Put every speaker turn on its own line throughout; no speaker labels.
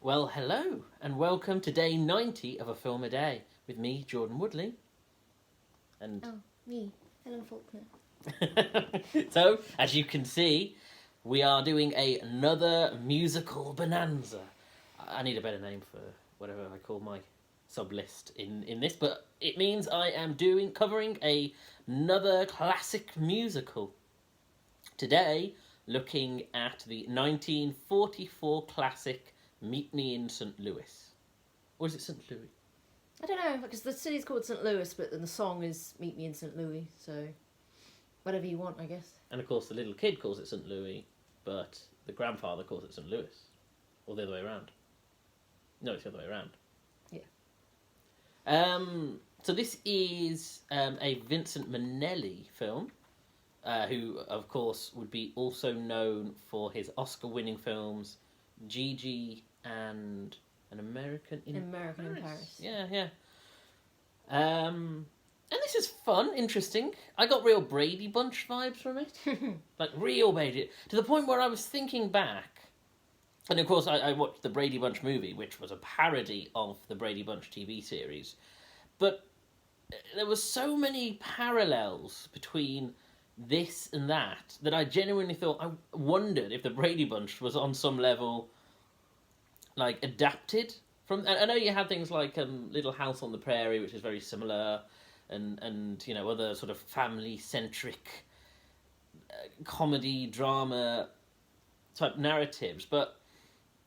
Well, hello, and welcome to day 90 of A Film a Day with me, Jordan Woodley. And
Oh, me, Helen Faulkner.
so, as you can see, we are doing another musical bonanza. I need a better name for whatever I call my sub list in this, but it means I am covering another classic musical. Today, looking at the 1944 classic Meet Me in St. Louis. Or is it St. Louis?
I don't know, because the city's called St. Louis, but then the song is Meet Me in St. Louis, so whatever you want, I guess.
And of course, the little kid calls it St. Louis, but the grandfather calls it St. Louis. Or the other way around. No, it's the other way around.
Yeah.
So this is a Vincente Minnelli film, who, of course, would be also known for his Oscar-winning films Gigi and An American in
Paris.
Yeah. And this is fun, interesting. I got real Brady Bunch vibes from it. Like, real Brady. To the point where I was thinking back. And, of course, I watched the Brady Bunch movie, which was a parody of the Brady Bunch TV series. But there were so many parallels between this and that I genuinely thought, I wondered if the Brady Bunch was on some level, like, adapted from. I know you had things like Little House on the Prairie, which is very similar, and you know, other sort of family centric comedy drama type narratives, but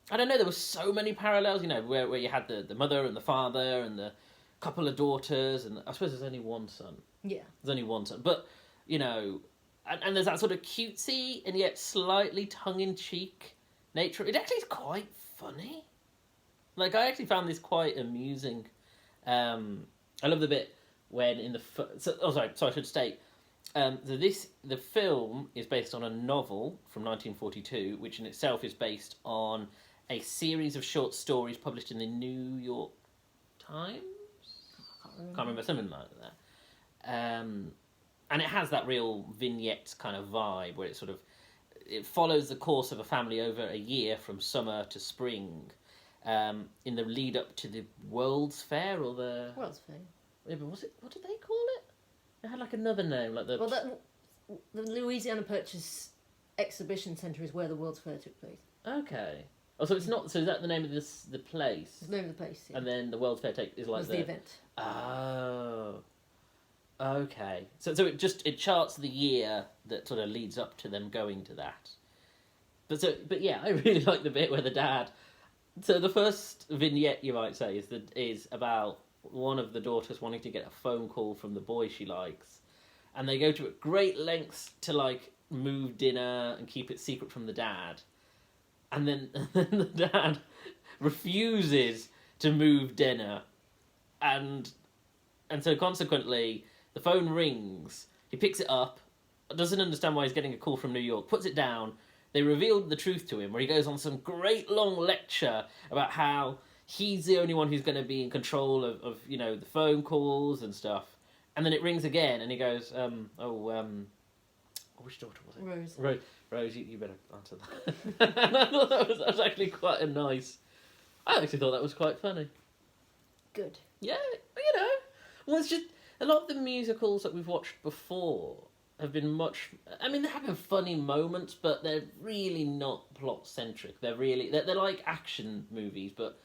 I don't know. There were so many parallels, you know, where you had the mother and the father and the couple of daughters, and I suppose there's only one son.
Yeah.
There's only one son, but you know, and there's that sort of cutesy and yet slightly tongue-in-cheek nature. It actually is quite funny. Like, I actually found this quite amusing. I love the bit when in the so I should state. The film is based on a novel from 1942, which in itself is based on a series of short stories published in the New York Times. Can't remember, something like that. And it has that real vignette kind of vibe where it follows the course of a family over a year from summer to spring, in the lead up to the World's Fair or the
World's Fair.
Yeah, but was it? What did they call it? It had like another name, like the.
Well, the Louisiana Purchase Exhibition Centre is where the World's Fair took place.
Okay. Oh, so it's not. So is that the name of the place?
It's the name of the place. Yeah.
And then the World's Fair is like
the event.
Oh. Okay. So it charts the year that sort of leads up to them going to that. But yeah, I really like the bit where the dad. So the first vignette, you might say, is about one of the daughters wanting to get a phone call from the boy she likes, and they go to great lengths to like move dinner and keep it secret from the dad, and then the dad refuses to move dinner, and so consequently the phone rings. He picks it up, doesn't understand why he's getting a call from New York, puts it down. They revealed the truth to him, where he goes on some great long lecture about how he's the only one who's going to be in control of you know, the phone calls and stuff. And then it rings again, and he goes, which daughter was it? Rose, you better answer that. And I thought that was actually quite a nice. I actually thought that was quite funny.
Good.
Yeah, you know. Well, it's just a lot of the musicals that we've watched before have been much. I mean, they have been funny moments, but they're really not plot centric. They're like action movies, but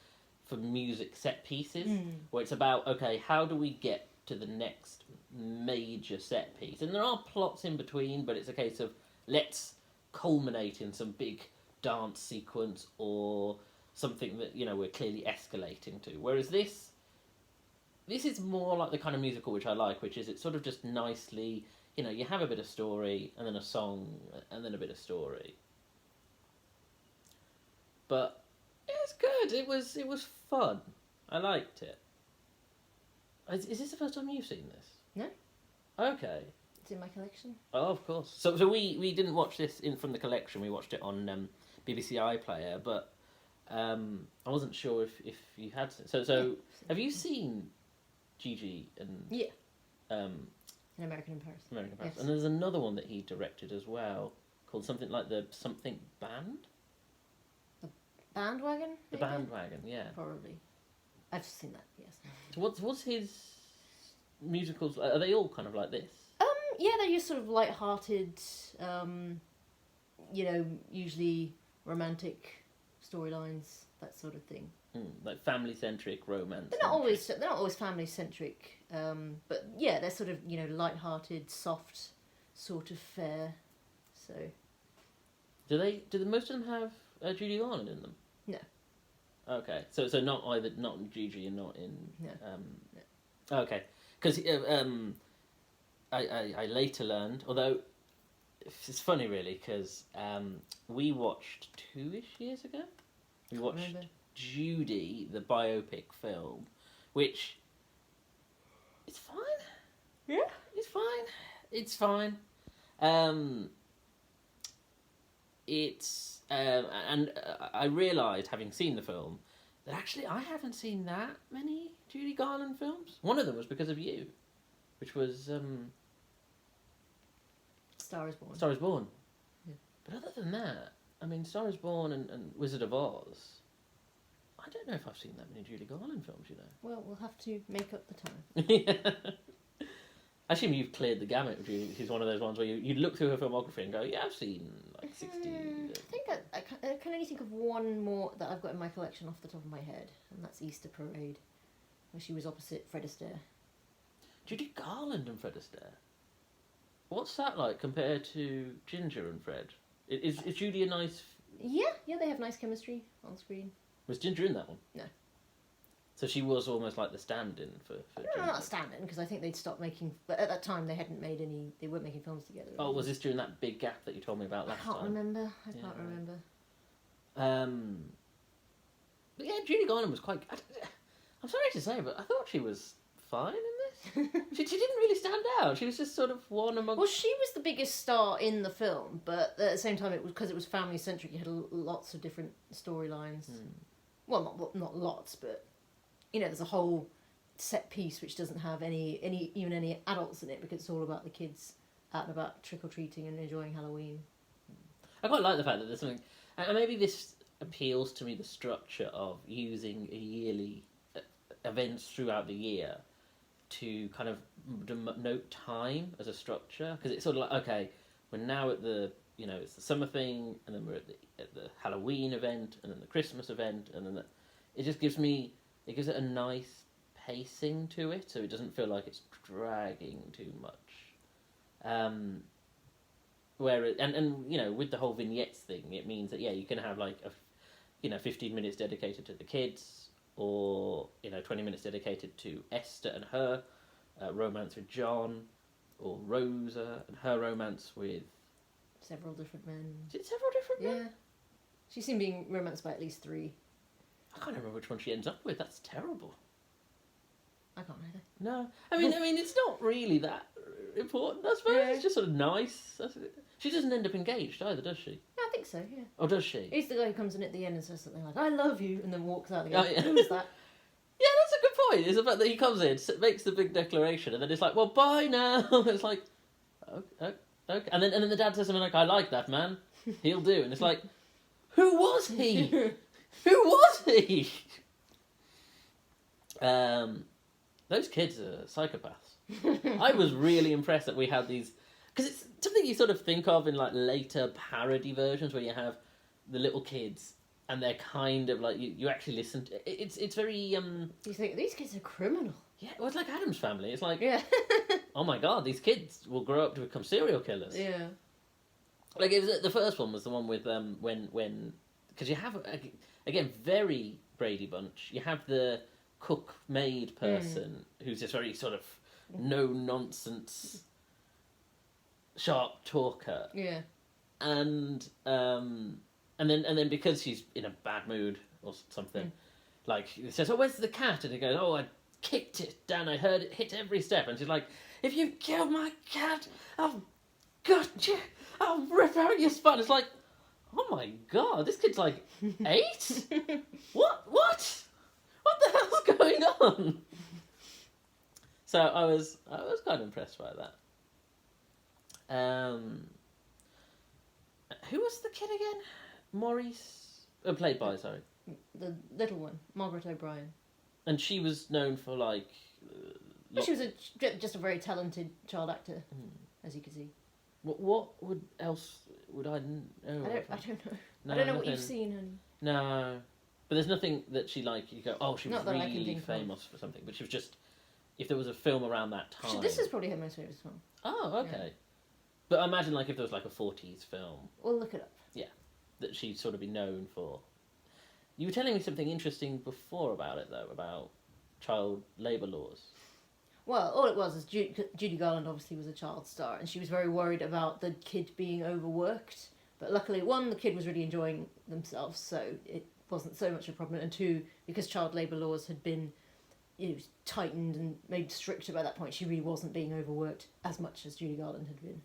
for music set pieces, where it's about, okay, how do we get to the next major set piece? And there are plots in between, but it's a case of let's culminate in some big dance sequence or something that, you know, we're clearly escalating to. Whereas this is more like the kind of musical which I like, which is it's sort of just nicely, you know, you have a bit of story and then a song and then a bit of story. But it's good. It was fun. I liked it. Is this the first time you've seen this?
No.
Okay.
It's in my collection.
Oh, of course. So we didn't watch this from the collection. We watched it on BBC iPlayer, but I wasn't sure if you had. So
Yeah.
Have you seen Gigi and
An American in Paris.
American Paris?
Yes.
And there's another one that he directed as well, called something like the Something Band.
Bandwagon?
The
maybe?
Bandwagon, yeah.
Probably. I've seen that, yes.
So what's his musicals? Are they all kind of like this?
Yeah, they're just sort of light-hearted, usually romantic storylines, that sort of thing.
Like family-centric romance.
They're not always family-centric, but yeah, they're sort of, light-hearted, soft sort of fare. So.
Do most of them have Judy Garland in them?
No.
Okay, so not in Gigi and not in.
No.
No. Okay, because I later learned, although it's funny really, because we watched 2-ish years ago. We watched Judy, the biopic film, which it's fine.
Yeah,
it's fine. It's fine. And I realised, having seen the film, that actually I haven't seen that many Judy Garland films. One of them was because of you, which was
Star is Born.
Star is Born.
Yeah.
But other than that, I mean, Star is Born and Wizard of Oz, I don't know if I've seen that many Judy Garland films, you know.
Well, we'll have to make up the time.
Yeah. I assume you've cleared the gamut, Judy. She's one of those ones where you look through her filmography and go, yeah, I've seen like 60.
I think I can only think of one more that I've got in my collection off the top of my head, and that's Easter Parade, where she was opposite Fred Astaire.
Judy Garland and Fred Astaire. What's that like compared to Ginger and Fred? Is Judy a nice...
Yeah, they have nice chemistry on screen.
Was Ginger in that one?
No.
So she was almost like the stand-in for Ginger.
No, not stand-in, because I think they'd stopped making... But at that time, they weren't making films together.
Oh, was this during that big gap that you told me about last time?
I can't remember. I can't remember.
But yeah, Judy Garland was quite... I'm sorry to say, but I thought she was fine in this. she didn't really stand out. She was just sort of one among...
Well, she was the biggest star in the film, but at the same time, it was because it was family-centric. You had lots of different storylines. Well, not lots, but... there's a whole set piece which doesn't have even any adults in it, because it's all about the kids out and about trick-or-treating and enjoying Halloween.
I quite like the fact that there's something... And maybe this appeals to me, the structure of using yearly events throughout the year to kind of denote time as a structure. Because it's sort of like, okay, we're now at the... it's the summer thing, and then we're at the Halloween event, and then the Christmas event, and then it just gives me... It gives it a nice pacing to it, so it doesn't feel like it's dragging too much. Whereas, and with the whole vignettes thing, it means that you can have like 15 minutes dedicated to the kids, or 20 minutes dedicated to Esther and her romance with John, or Rosa and her romance with
several different men.
Is it several different men?
Yeah, she's seen being romanced by at least 3.
I can't remember which one she ends up with. That's terrible.
I can't either.
No, I mean, it's not really that important. I suppose it's just sort of nice. She doesn't end up engaged either, does she?
Yeah, I think so. Yeah.
Oh, does she?
He's the guy who comes in at the end and says something like "I love you" and then walks out and goes,
Oh, yeah.
"Who's that?"
Yeah, that's a good point. It's the fact that he comes in, makes the big declaration, and then it's like, "Well, bye now." It's like, okay, and then the dad says something like, "I like that man. He'll do," and it's like, who was he? Who was he? Those kids are psychopaths. I was really impressed that we had these, because it's something you sort of think of in like later parody versions where you have the little kids and they're kind of like you actually listen to it's very
You think these kids are criminal?
Yeah, well, it's like Addams Family. It's like,
yeah.
Oh my god, these kids will grow up to become serial killers.
Yeah.
Like it was, the first one was the one with when because you have again very Brady Bunch. You have the cook maid person who's this very sort of no nonsense sharp talker.
Yeah.
And then because she's in a bad mood or something, like he says, "Oh, where's the cat?" And he goes, "Oh, I kicked it down. I heard it hit every step." And she's like, "If you kill my cat, I'll gut you. I'll rip out your spine." It's like, oh my god, this kid's like 8? What the hell's going on? So I was kind of impressed by that. Who was the kid again? Maurice. Played by, sorry.
The little one, Margaret O'Brien.
And she was known for, like...
She was just a very talented child actor, as you can see.
What else would I know?
I don't know.
No,
I don't know
nothing.
what you've seen, honey.
No. But there's nothing that she, like, you go, oh, she was
Not that I can
really
think of.
famous for something. But she was just... If there was a film around that time...
This is probably her most famous film.
Oh, okay.
Yeah.
But I imagine, like, if there was, like, a 40s film...
We'll look it up.
Yeah. That she'd sort of be known for. You were telling me something interesting before about it, though, about child labour laws.
Well, all it was is Judy Garland obviously was a child star, and she was very worried about the kid being overworked. But luckily, one, the kid was really enjoying themselves, so it wasn't so much a problem. And two, because child labour laws had been tightened and made stricter by that point, she really wasn't being overworked as much as Judy Garland had been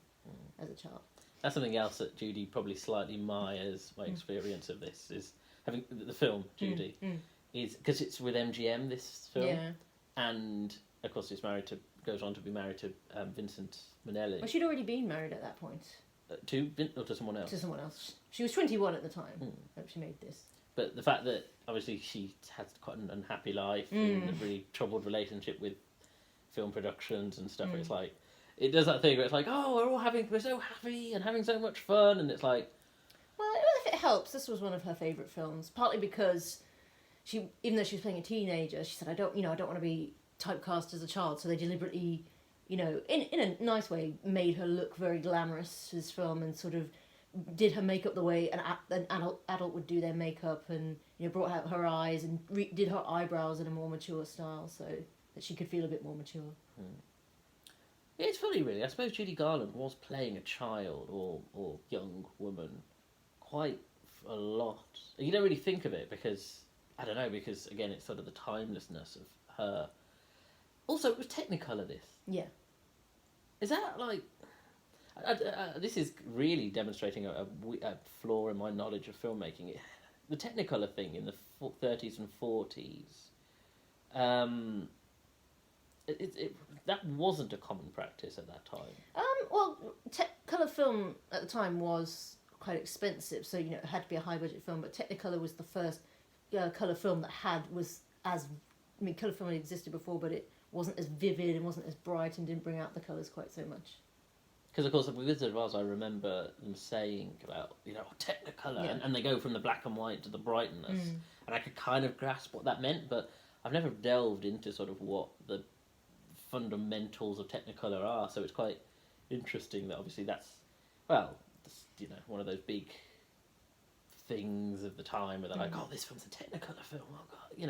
as a child.
That's something else that Judy probably slightly mires my experience of this, is having the film, Judy, is because it's with MGM, this film.
Yeah.
And, of course, goes on to be married to Vincente Minnelli.
Well, she'd already been married at that point.
To or to someone else?
To someone else. She was 21 at the time when she made this.
But the fact that, obviously, she had quite an unhappy life and a really troubled relationship with film productions and stuff, where it's like, it does that thing where it's like, oh, we're so happy and having so much fun, and it's like...
Well, if it helps, this was one of her favourite films, partly because even though she was playing a teenager, she said, I don't want to be typecast as a child, so they deliberately, in a nice way, made her look very glamorous for this film, and sort of did her makeup the way an adult would do their makeup, and brought out her eyes and did her eyebrows in a more mature style, so that she could feel a bit more mature.
Yeah, it's funny, really. I suppose Judy Garland was playing a child or young woman quite a lot. You don't really think of it because, I don't know, because, again, it's sort of the timelessness of her. Also, it was Technicolor, this.
Yeah.
Is that, like... this is really demonstrating a flaw in my knowledge of filmmaking. The Technicolor thing in the 30s and 40s... that wasn't a common practice at that time.
Well, colour film at the time was quite expensive, so it had to be a high budget film. But Technicolor was the first colour film that colour film had existed before, but it wasn't as vivid and wasn't as bright and didn't bring out the colours quite so much.
Because, of course, with Wizard of Oz, I remember them saying about, Technicolor, and they go from the black and white to the brightness, and I could kind of grasp what that meant, but I've never delved into sort of what the fundamentals of Technicolor are, so it's quite interesting that obviously that's, one of those big things of the time where they're like, oh, this film's a Technicolor film, oh god, Was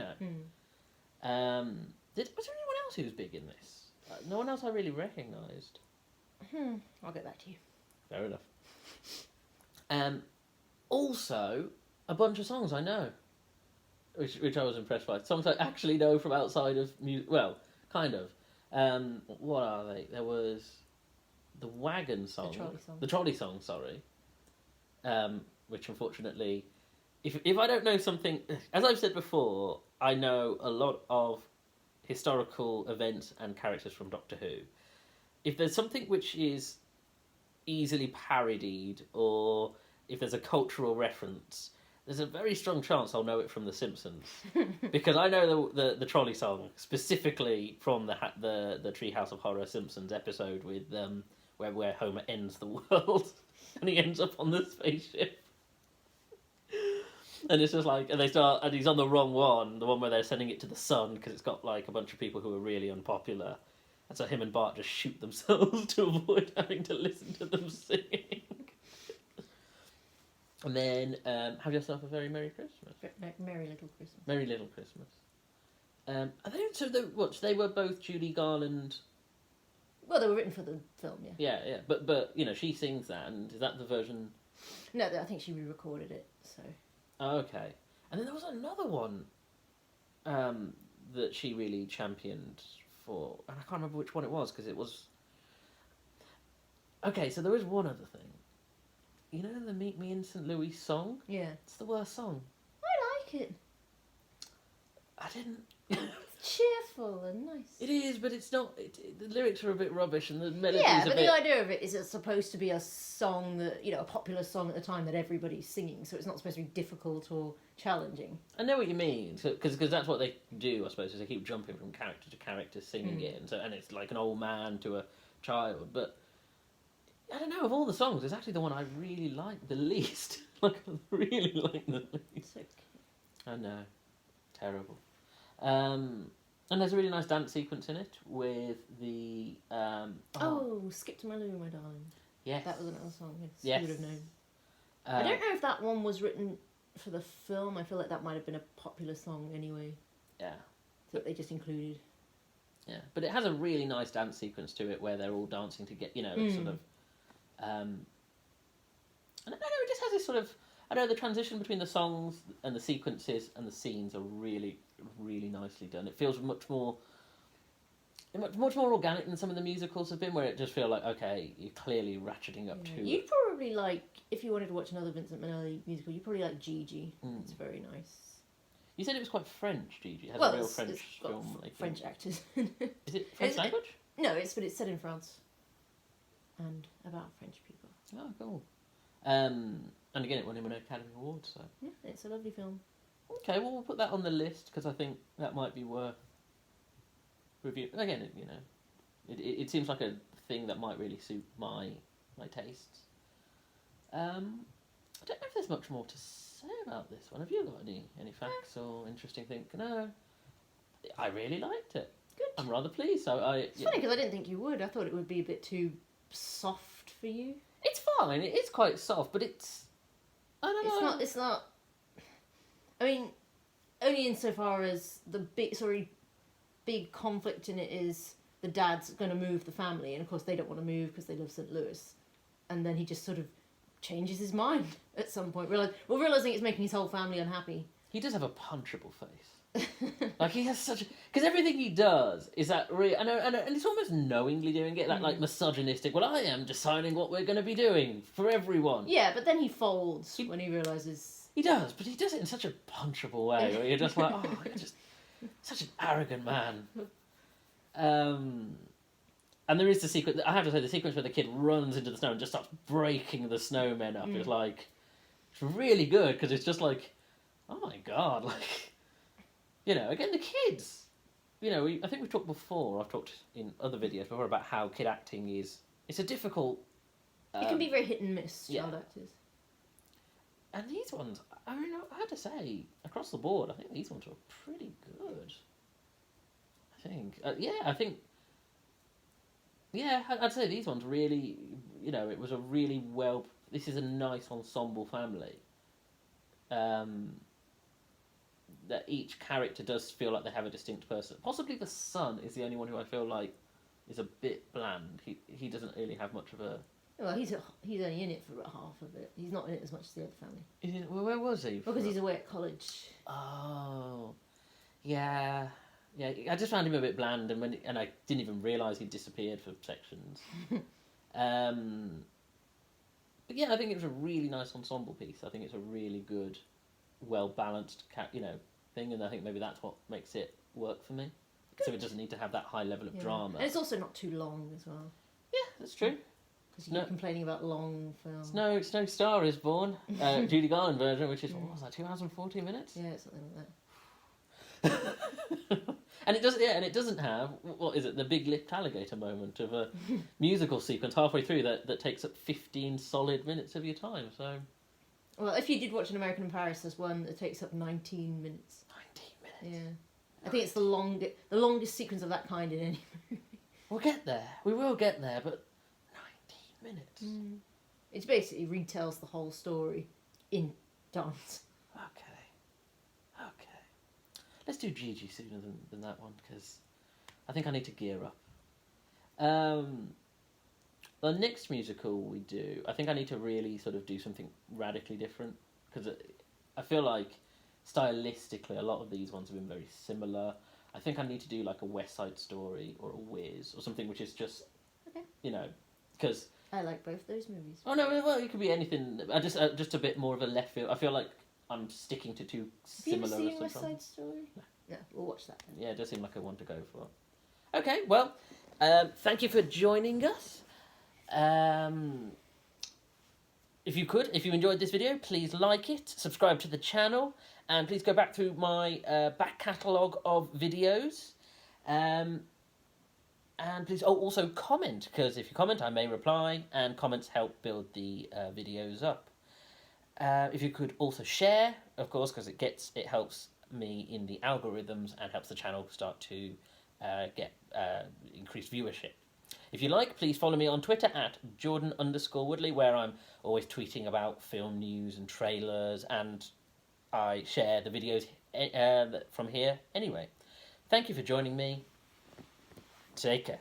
there anyone else who was big in this? No one else I really recognised.
I'll get back to you.
Fair enough. Also, a bunch of songs I know, which I was impressed by. Songs I actually know from outside of music. Well, kind of. What are they? There was the wagon song, the trolley song. Sorry. Which unfortunately, if I don't know something, as I've said before, I know a lot of historical events and characters from Doctor Who. If there's something which is easily parodied, or if there's a cultural reference, there's a very strong chance I'll know it from The Simpsons, because I know the trolley song specifically from the Treehouse of Horror Simpsons episode with where Homer ends the world and he ends up on the spaceship. And it's just like, and he's on the wrong one, the one where they're sending it to the sun because it's got like a bunch of people who are really unpopular. And so him and Bart just shoot themselves to avoid having to listen to them singing. And then, have yourself a very Merry Christmas.
Merry Little Christmas.
Merry Little Christmas. They were both Judy Garland.
Well, they were written for the film, yeah.
Yeah. But she sings that, and is that the version?
No, I think she re-recorded it. So.
Oh, okay. And then there was another one that she really championed for, and I can't remember which one it was because it was. Okay, so there is one other thing. You know the Meet Me In St. Louis song?
Yeah.
It's the worst song.
I like it.
I didn't.
It's cheerful and nice.
It is, but it's not. The lyrics are a bit rubbish, and the melody
Yeah,
is a
but
bit.
the idea of it is it's supposed to be a song that, a popular song at the time that everybody's singing, so it's not supposed to be difficult or challenging.
I know what you mean, because that's what they do, I suppose, is they keep jumping from character to character singing it, and it's like an old man to a child, but I don't know, of all the songs, it's actually the one I really like the least. Like, I really like the least.
Okay.
I know. Terrible. And there's a really nice dance sequence in it with the...
Skip to My Lou, My Darling.
Yes.
That was another song,
Yes.
you would have known. I don't know if that one was written for the film. I feel like that might have been a popular song anyway.
Yeah.
That they just included.
Yeah, but it has a really nice dance sequence to it where they're all dancing to get, sort of... and I don't know, it just has this sort of... I don't know, the transition between the songs and the sequences and the scenes are really, really nicely done. It feels much more organic than some of the musicals have been, where it just feels like, okay, you're clearly ratcheting up to...
You'd probably like, if you wanted to watch another Vincent Minnelli musical, you'd probably like Gigi. It's very nice.
You said it was quite French, Gigi. It has a real French film.
French actors.
Is it French language?
No, but it's set in France. And about French people.
Oh, cool. And again, it won him an Academy Award, so...
Yeah, it's a lovely film.
Okay, well, we'll put that on the list, because I think that might be worth review. Again, it seems like a thing that might really suit my tastes. I don't know if there's much more to say about this one. Have you got any facts or interesting things? No, I really liked it.
Good.
I'm rather pleased. So
It's funny, because I didn't think you would. I thought it would be a bit too soft for you.
It's fine. It is quite soft, but it's... I don't know.
It's not... I mean, only insofar as the big conflict in it is the dad's going to move the family, and of course they don't want to move because they love St. Louis, and then he just sort of changes his mind at some point, realising it's making his whole family unhappy.
He does have a punchable face. Like, he has such a... Because everything he does is that really... And it's almost knowingly doing it, like misogynistic, well, I am deciding what we're going to be doing for everyone.
Yeah, but then he folds when he realises...
He does, but he does it in such a punchable way, where you're just like, oh, you're just such an arrogant man. And there is the sequence, I have to say, the sequence where the kid runs into the snow and just starts breaking the snowmen up is like... It's really good, because it's just like, oh my god, like... again, the kids. I think we've talked before, I've talked in other videos before about how kid acting is... It's a difficult...
it can be very hit and miss, child actors.
And these ones, I mean, I have to say, across the board, I think these ones were pretty good. I think... I'd say these ones really... it was a really well... This is a nice ensemble family. That each character does feel like they have a distinct person. Possibly the son is the only one who I feel like is a bit bland. He doesn't really have much of a...
Well, he's only in it for about half of it. He's not in it as much as the other family.
Well, where was he?
Because he's away at college.
Oh, yeah. I just found him a bit bland, and I didn't even realise he'd disappeared for sections. But yeah, I think it was a really nice ensemble piece. I think it's a really good, well balanced, thing, and I think maybe that's what makes it work for me. Good. So it doesn't need to have that high level of drama. And
it's also not too long as well.
Yeah, that's true.
Because you're complaining about long films.
It's no Star is Born, Judy Garland version, which is, what was that, 2 hours and 40 minutes?
Yeah, something like that.
And it doesn't have, what is it, the big lipped alligator moment of a musical sequence halfway through that takes up 15 solid minutes of your time, so...
Well, if you did watch An American in Paris, there's one that takes up 19 minutes.
19 minutes?
Yeah. I think it's the longest sequence of that kind in any movie.
We'll get there. We will get there, but 19 minutes.
It basically retells the whole story in dance.
Okay. Let's do Gigi sooner than that one, because I think I need to gear up. The next musical we do, I think I need to really sort of do something radically different, because I feel like stylistically a lot of these ones have been very similar. I think I need to do like a West Side Story or a Wiz or something which is just, because...
I like both those movies.
Oh no, well, it could be anything. I just a bit more of a left field. I feel like I'm sticking to too similar.
Have you ever seen West Side Story? Yeah, we'll watch that then.
Yeah, it does seem like a one to go for. Okay, well, thank you for joining us. If you enjoyed this video, please like it, subscribe to the channel, and please go back through my back catalogue of videos. And please also comment, because if you comment, I may reply, and comments help build the videos up. If you could also share, of course, because it helps me in the algorithms and helps the channel start to get increased viewership. If you like, please follow me on Twitter at Jordan_Woodley, where I'm always tweeting about film news and trailers, and I share the videos from here anyway. Thank you for joining me. Take care.